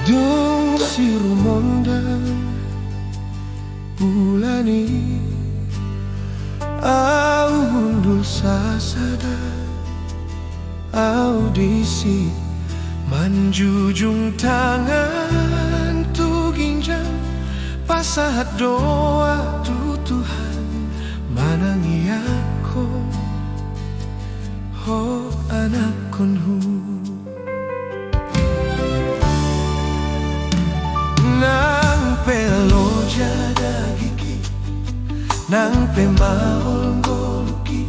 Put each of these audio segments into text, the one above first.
Dong si Rumonda Bulani Au undul sasada Audisi Manjujung tangan tu ginjal Pasahat doa tu Tuhan Manangi aku Ho anak konhu Nang pelo jada gigi Nang pe mahol goluki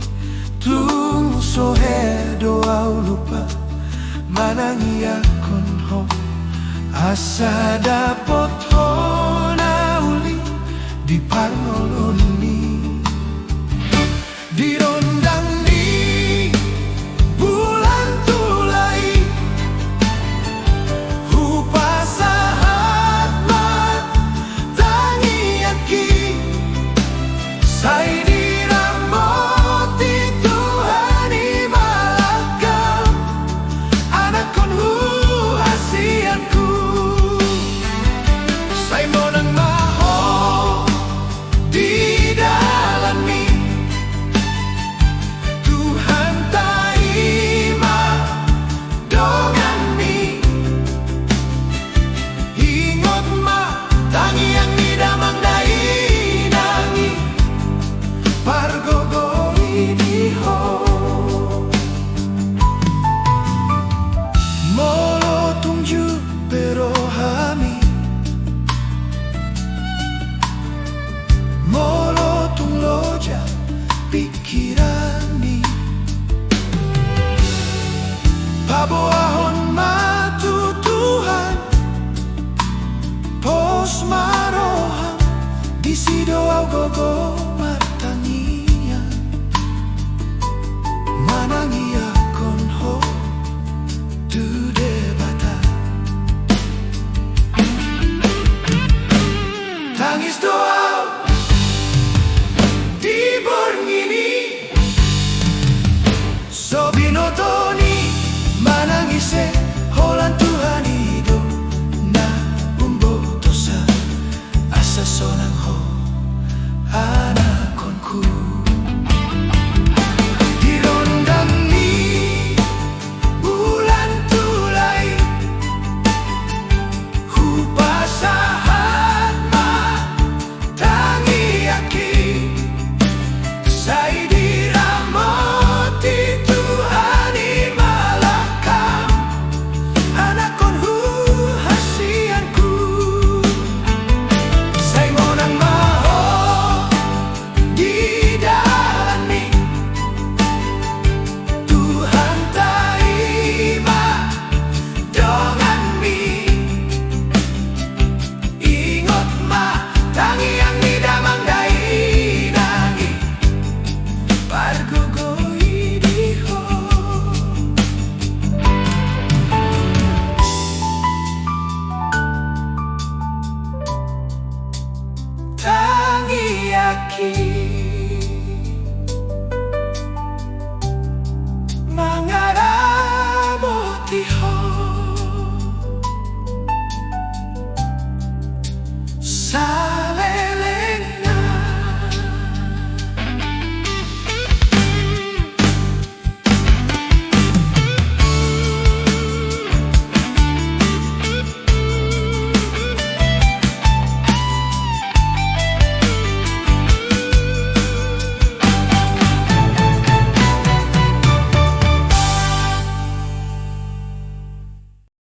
Tung sohe doa lupa Manangi akon ho Asa dapot ho nauli Di parnoloni Di rondang ni Bulan tulai Hupasahat mat Tangi aki Sai di ramoti Tuhan imalakam Anak konhu asianku Sai monang maho Di dalami Tuhan taima Dongan mi Ingot ma Tangi yang nidamang dai nangi Pargogoi diho Molo tungju pero hami Molo tung loja pikirani Paboahon matu Tuhan Pos maroham Di sidoau gogo Manangi akon ho